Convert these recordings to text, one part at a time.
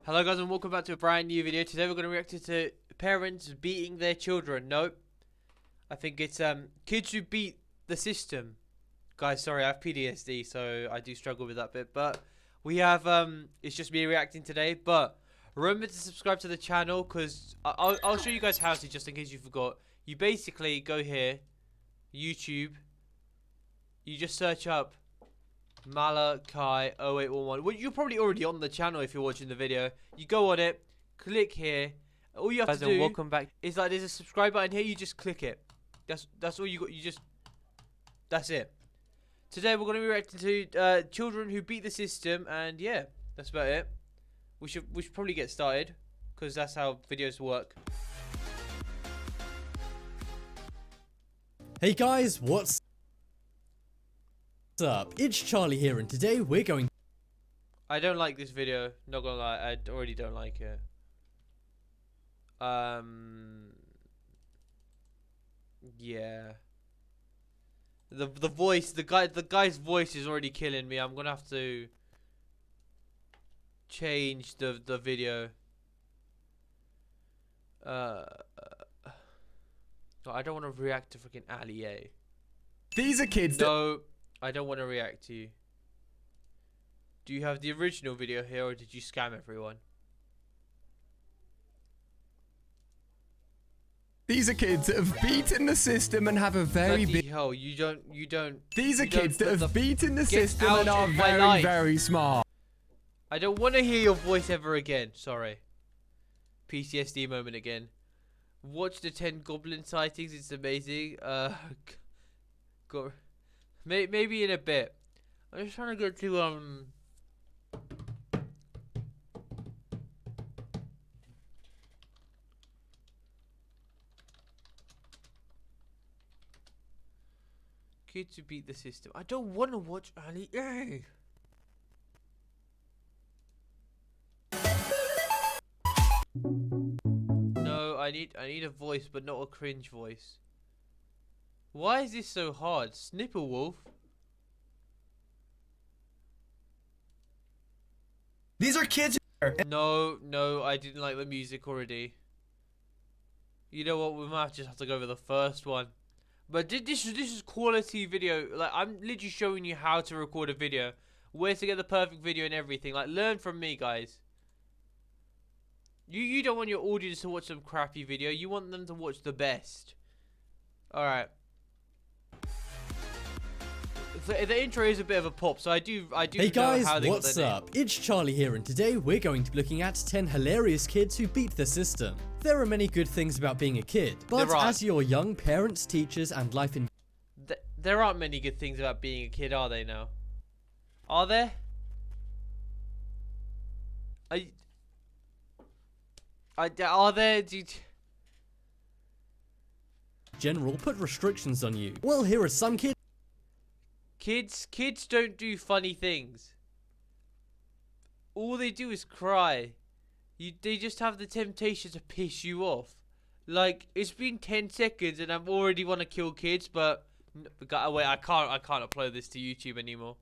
Hello guys and welcome back to a brand new video. Today we're going to react to parents beating their children. Nope. I think it's kids who beat the system. Guys, sorry, I have PTSD, so I do struggle with that bit. But we have it's just me reacting today. But remember to subscribe to the channel because I'll show you guys how to, just in case you forgot. You basically go here, YouTube. You just search up Malachi0811. Well, you're probably already on the channel if you're watching the video. You go on it, click here. All you have to do, welcome back, is like there's a subscribe button here. You just click it. That's all you got. That's it. Today we're gonna be reacting to children who beat the system, and yeah, that's about it. We should probably get started because that's how videos work. Hey guys, what's up? It's Charlie here, and today we're going. I don't like this video. Not gonna lie, I already don't like it. Yeah. The voice, the guy's voice is already killing me. I'm gonna have to change the video. I don't want to react to freaking Ali A. These are kids that... No, I don't want to react to you. Do you have the original video here, or did you scam everyone? These are kids that have beaten the system and have a very Bloody big... hell, you don't... These are you don't kids that put have the beaten the get system out and are of my life. very smart. I don't want to hear your voice ever again. Sorry. PTSD moment again. Watch the 10 goblin sightings. It's amazing. Maybe in a bit. I'm just trying to get to kids who beat the system. I don't want to watch Ali A. No, I need a voice, but not a cringe voice. Why is this so hard? Snipperwolf? These are kids... No, I didn't like the music already. You know what? We might just have to go with the first one. But this is quality video. Like, I'm literally showing you how to record a video, where to get the perfect video and everything. Like, learn from me, guys. You don't want your audience to watch some crappy video. You want them to watch the best. All right. The intro is a bit of a pop, so I do Hey guys, what's up? It's Charlie here, and today we're going to be looking at 10 hilarious kids who beat the system. There are many good things about being a kid, but as your young parents, teachers, and life in... There aren't many good things about being a kid, are they now? Are there? Are there? general put restrictions on you. Well, here are some kids. Kids don't do funny things. All they do is cry. They just have the temptation to piss you off. Like, it's been 10 seconds and I've already want to kill kids, but wait, I can't upload this to YouTube anymore.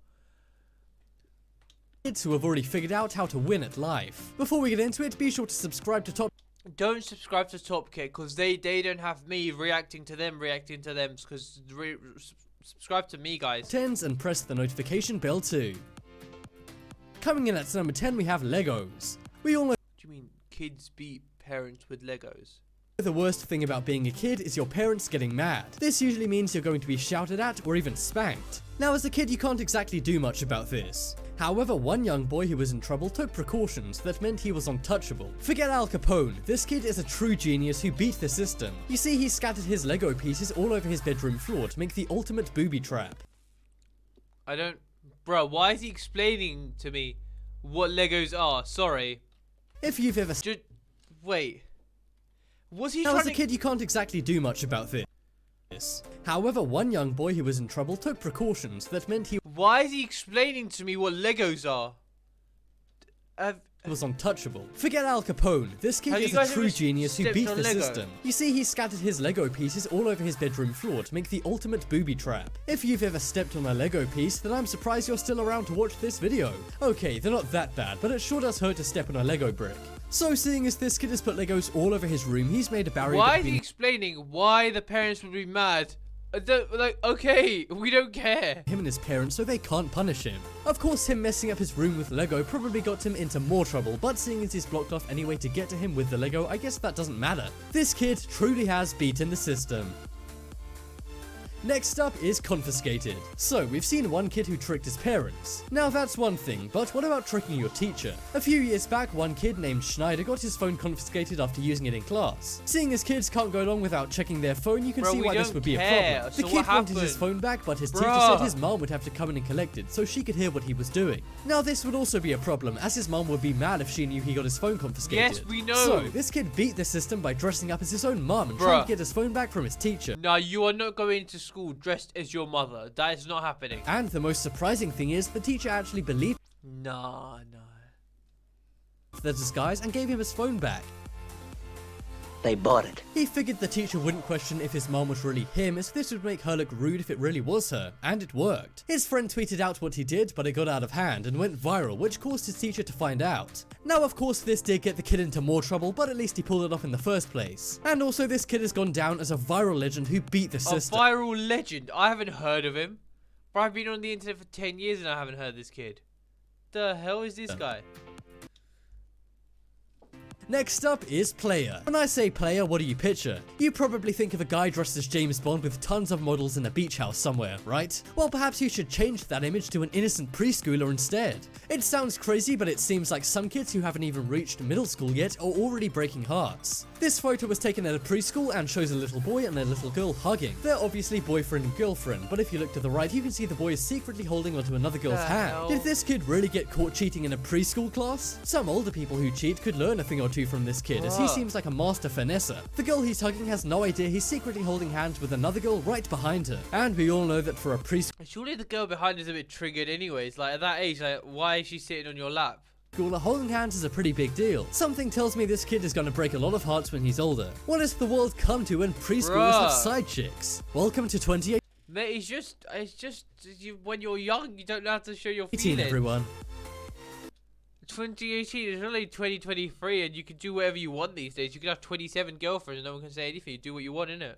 Kids who have already figured out how to win at life. Before we get into it, be sure to subscribe to Top. Don't subscribe to Top Kid because they don't have me reacting to them because subscribe to me, guys. 10s and press the notification bell too. Coming in at number 10, we have Legos. We all know. What do you mean kids beat parents with Legos? The worst thing about being a kid is your parents getting mad. This usually means you're going to be shouted at or even spanked. Now, as a kid, you can't exactly do much about this. However, one young boy who was in trouble took precautions that meant he was untouchable. Forget Al Capone, this kid is a true genius who beat the system. You see, he scattered his Lego pieces all over his bedroom floor to make the ultimate booby trap. Bro, why is he explaining to me what Legos are? Sorry. If you've ever... Wait. Was he Now, as a kid, you can't exactly do much about this. However, one young boy who was in trouble took precautions that meant he... Why is he explaining to me what Legos are? was untouchable. Forget Al Capone, this kid Have you is a guys true ever genius who stepped beat on the Lego? system. You see, he scattered his Lego pieces all over his bedroom floor to make the ultimate booby trap. If you've ever stepped on a Lego piece, then I'm surprised you're still around to watch this video. Okay, they're not that bad, but it sure does hurt to step on a Lego brick. So seeing as this kid has put Legos all over his room, he's made a barrier Why is he between explaining why the parents would be mad? Like, okay, we don't care. him and his parents so they can't punish him. Of course, him messing up his room with Lego probably got him into more trouble, but seeing as he's blocked off any way to get to him with the Lego, I guess that doesn't matter. This kid truly has beaten the system. Next up is confiscated. So, we've seen one kid who tricked his parents. Now that's one thing, but what about tricking your teacher? A few years back, one kid named Schneider got his phone confiscated after using it in class. Seeing as kids can't go along without checking their phone, you can Bro, see we why this don't would be a care. problem. So The what kid wanted his happened? phone back, but his teacher Bruh. said his mom would have to come in and collect it, so she could hear what he was doing. Now this would also be a problem, as his mom would be mad if she knew he got his phone confiscated. Yes, we know. So, this kid beat the system by dressing up as his own mom and trying Bruh. to get his phone back from his teacher. No, you are not going to school dressed as your mother. That is not happening. And the most surprising thing is, the teacher actually believed No. the disguise and gave him his phone back. They bought it. He figured the teacher wouldn't question if his mom was really him, as this would make her look rude if it really was her, and it worked. His friend tweeted out what he did, but it got out of hand and went viral, which caused his teacher to find out. Now of course this did get the kid into more trouble, but at least he pulled it off in the first place. And also this kid has gone down as a viral legend who beat the A system. viral legend. I haven't heard of him. But I've been on the internet for 10 years and I haven't heard of this kid. The hell is this guy? Next up is Player. When I say Player, what do you picture? You probably think of a guy dressed as James Bond with tons of models in a beach house somewhere, right? Well, perhaps you should change that image to an innocent preschooler instead. It sounds crazy, but it seems like some kids who haven't even reached middle school yet are already breaking hearts. This photo was taken at a preschool and shows a little boy and a little girl hugging. They're obviously boyfriend and girlfriend, but if you look to the right, you can see the boy is secretly holding onto another girl's The hand. hell? Did this kid really get caught cheating in a preschool class? Some older people who cheat could learn a thing or two from this kid, as he Bruh. seems like a master finesser. The girl he's hugging has no idea he's secretly holding hands with another girl right behind her. And we all know that for a Surely the girl behind is a bit triggered anyways. Like at that age, like why is she sitting on your lap? preschooler, holding hands is a pretty big deal. Something tells me this kid is going to break a lot of hearts when he's older. What has the world come to when preschoolers have Bruh. side chicks? Welcome to 2018, Mate, it's just you, when you're young, you don't know how to show your feelings. everyone. 2018 is only 2023, and you can do whatever you want these days. You can have 27 girlfriends, and no one can say anything. You do what you want, innit?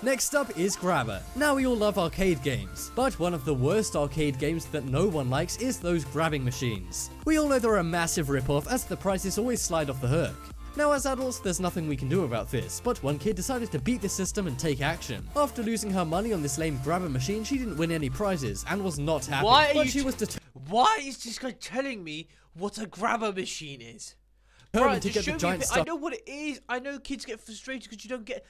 Next up is Grabber. Now we all love arcade games, but one of the worst arcade games that no one likes is those grabbing machines. We all know they're a massive rip-off, as the prices always slide off the hook. Now as adults, there's nothing we can do about this, but one kid decided to beat the system and take action. After losing her money on this lame grabber machine, she didn't win any prizes and was not happy. Why are but you she t- was determined Why is this guy telling me what a grabber machine is? to Bruh, get just the show me a giant bit. I stuffed know what it is. I know kids get frustrated because you don't get.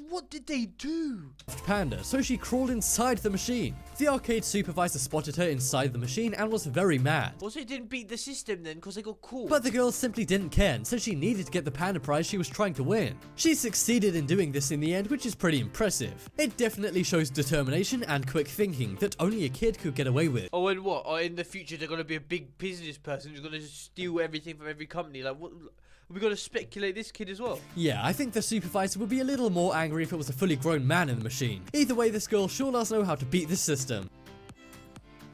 What did they do? panda, so she crawled inside the machine. The arcade supervisor spotted her inside the machine and was very mad. Also, it didn't beat the system then because they got caught. But the girl simply didn't care and said she needed to get the panda prize she was trying to win. She succeeded in doing this in the end, which is pretty impressive. It definitely shows determination and quick thinking that only a kid could get away with. Oh, and what? Oh, in the future, they're gonna be a big business person who's gonna just steal everything from every company. Like, what? We gotta speculate this kid as well. Yeah, I think the supervisor would be a little more angry if it was a fully grown man in the machine. Either way, this girl sure does know how to beat this system.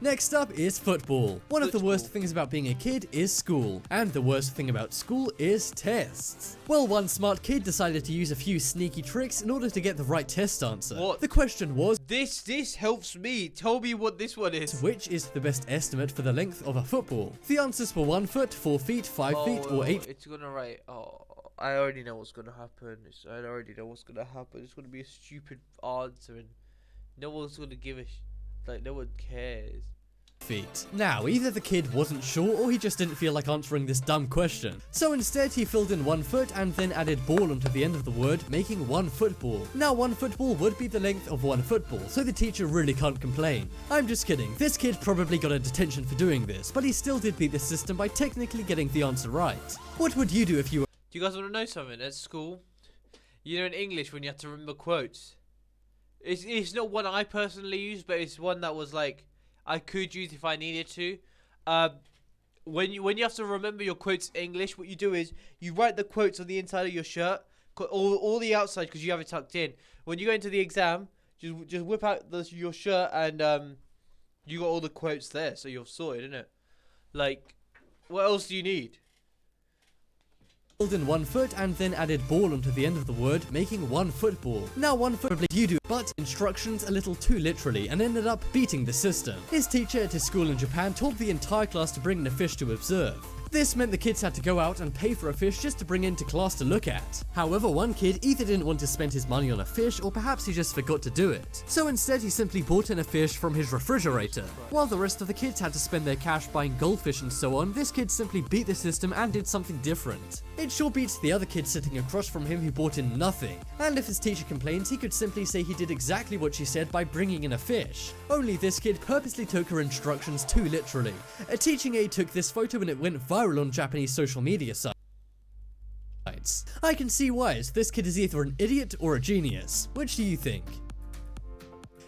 Next up is football. One of the worst Football. things about being a kid is school, and the worst thing about school is tests. Well, one smart kid decided to use a few sneaky tricks in order to get the right test answer. What? The question was, This helps me. Tell me what this one is. which is the best estimate for the length of a football? The answers were 1 foot, 4 feet, 5 feet, or 8 It's gonna write. Oh, I already know what's gonna happen. I already know what's gonna happen. It's gonna be a stupid answer, and no one's gonna give a like. No one cares. feet. Now, either the kid wasn't sure or he just didn't feel like answering this dumb question. So instead he filled in 1 foot and then added ball onto the end of the word, making 1 football. Now 1 football would be the length of 1 football, so the teacher really can't complain. I'm just kidding, this kid probably got a detention for doing this, but he still did beat the system by technically getting the answer right. What would you do if you were Do you guys want to know something? At school, you know, in English, when you have to remember quotes, it's not one I personally use, but it's one that was like I could use if I needed to. when you have to remember your quotes in English, what you do is you write the quotes on the inside of your shirt, all the outside because you have it tucked in. When you go into the exam, just whip out your shirt and you got all the quotes there, so you're sorted, innit? Like, what else do you need? In 1 foot and then added ball onto the end of the word, making 1 football. Now 1 foot you do, but instructions a little too literally and ended up beating the system. His teacher at his school in Japan told the entire class to bring in a fish to observe. This meant the kids had to go out and pay for a fish just to bring into class to look at. However, one kid either didn't want to spend his money on a fish or perhaps he just forgot to do it. So instead he simply bought in a fish from his refrigerator. While the rest of the kids had to spend their cash buying goldfish and so on, this kid simply beat the system and did something different. It sure beats the other kid sitting across from him who bought in nothing. And if his teacher complains, he could simply say he did exactly what she said by bringing in a fish. Only this kid purposely took her instructions too literally. A teaching aide took this photo and it went viral on Japanese social media sites. I can see why, as this kid is either an idiot or a genius. Which do you think?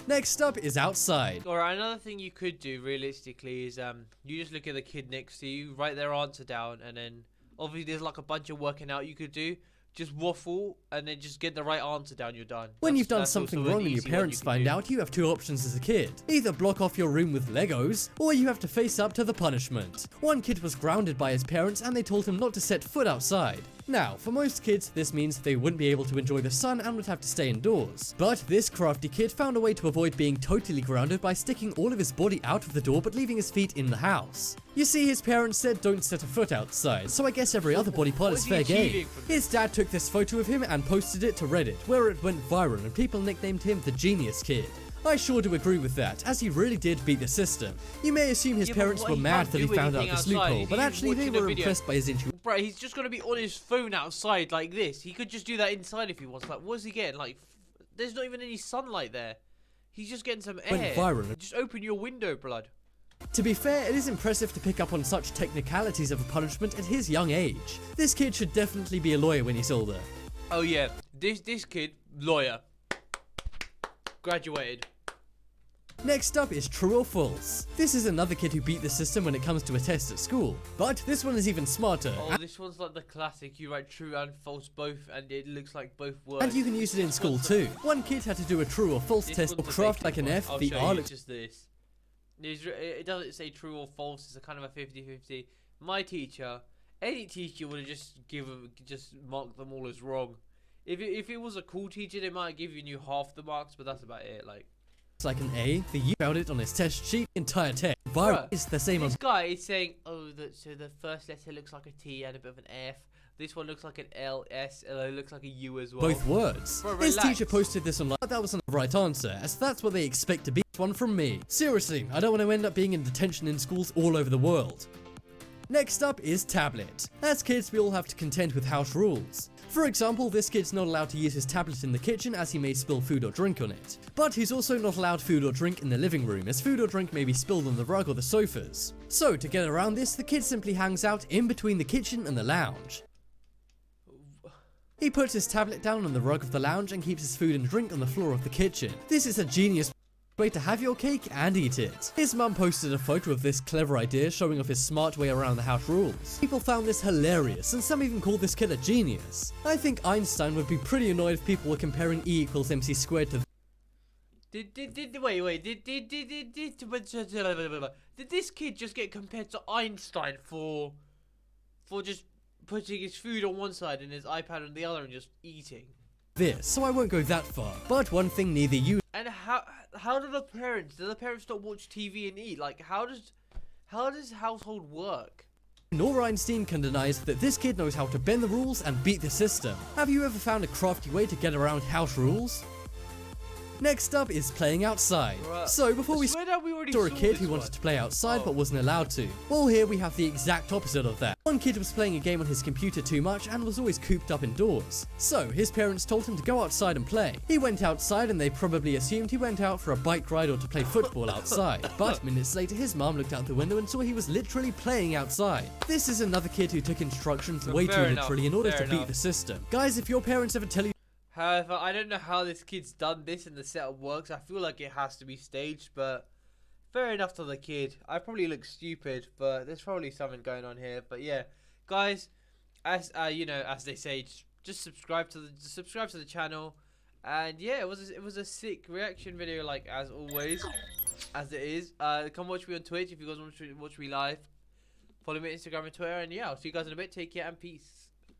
Next up is outside. Alright, another thing you could do realistically is you just look at the kid next to you, write their answer down, and then obviously there's like a bunch of working out you could do. Just waffle and then just get the right answer down, you're done. When you've done that's something also an wrong and your easy one parents you can find do. out, you have 2 options as a kid. Either block off your room with Legos, or you have to face up to the punishment. One kid was grounded by his parents and they told him not to set foot outside. Now, for most kids, this means they wouldn't be able to enjoy the sun and would have to stay indoors. But this crafty kid found a way to avoid being totally grounded by sticking all of his body out of the door but leaving his feet in the house. You see, his parents said don't set a foot outside, so I guess every other body part What is is he fair game. achieving from His dad took this photo of him and posted it to Reddit, where it went viral and people nicknamed him the Genius Kid. I sure do agree with that, as he really did beat the system. You may assume his Yeah, but parents what, were he mad can't that he do found out anything this outside. loophole, He's but just actually they watching a were video. impressed by his intuition. Bro, he's just gonna be on his phone outside like this. He could just do that inside if he wants. Like, what's he getting? Like, there's not even any sunlight there. He's just getting some Went air. viral. Just open your window, blood. To be fair, it is impressive to pick up on such technicalities of a punishment at his young age. This kid should definitely be a lawyer when he's older. Oh yeah, this kid, lawyer, graduated. Next up is true or false. This is another kid who beat the system when it comes to a test at school. But this one is even smarter. Oh, this one's like the classic. You write true and false both, and it looks like both words. And you can use it in school too. One kid had to do a true or false This test or one's a craft basic like an one. F, I'll the show R you, looks just this. It doesn't say true or false. It's a kind of a 50-50. My teacher, any teacher would have just marked them all as wrong. If it was a cool teacher, they might give you half the marks, but that's about it. Like, like an A, the U found it on his test sheet, entire text. Viral Bruh, is the same on this guy is saying, oh, so the first letter looks like a T and a bit of an F. This one looks like an L, S, and it looks like a U as well. both words. Bro, His relax. teacher posted this online, but that wasn't the right answer, as that's what they expect to be. One from me. Seriously, I don't want to end up being in detention in schools all over the world. Next up is tablet. As kids, we all have to contend with house rules. For example, this kid's not allowed to use his tablet in the kitchen as he may spill food or drink on it. But he's also not allowed food or drink in the living room, as food or drink may be spilled on the rug or the sofas. So to get around this, the kid simply hangs out in between the kitchen and the lounge. He puts his tablet down on the rug of the lounge and keeps his food and drink on the floor of the kitchen. This is a genius way to have your cake and eat it. His mum posted a photo of this clever idea showing off his smart way around the house rules. People found this hilarious and some even called this kid a genius. I think Einstein would be pretty annoyed if people were comparing E equals MC squared to Did this kid just get compared to Einstein for just putting his food on one side and his iPad on the other and just eating? this, so I won't go that far. But one thing neither you And how do the parents not watch TV and eat? Like, how does household work? nor Einstein can deny is that this kid knows how to bend the rules and beat the system. Have you ever found a crafty way to get around house rules? Next up is playing outside. Bruh. So before we Swear that we already saw a saw kid this who wanted one. to play outside Oh. but wasn't allowed to. Well, here we have the exact opposite of that. One kid was playing a game on his computer too much and was always cooped up indoors. So his parents told him to go outside and play. He went outside and they probably assumed he went out for a bike ride or to play football outside. But minutes later his mom looked out the window and saw he was literally playing outside. This is another kid who took instructions way too fair enough, literally in order fair to beat enough. the system. Guys, if your parents ever tell you However, I don't know how this kid's done this and the setup works. I feel like it has to be staged, but fair enough to the kid. I probably look stupid, but there's probably something going on here. But yeah, guys, as you know, as they say, just subscribe to the channel. And yeah, it was a sick reaction video, like as always, as it is. Come watch me on Twitch if you guys want to watch me live. Follow me on Instagram and Twitter, and yeah, I'll see you guys in a bit. Take care and peace.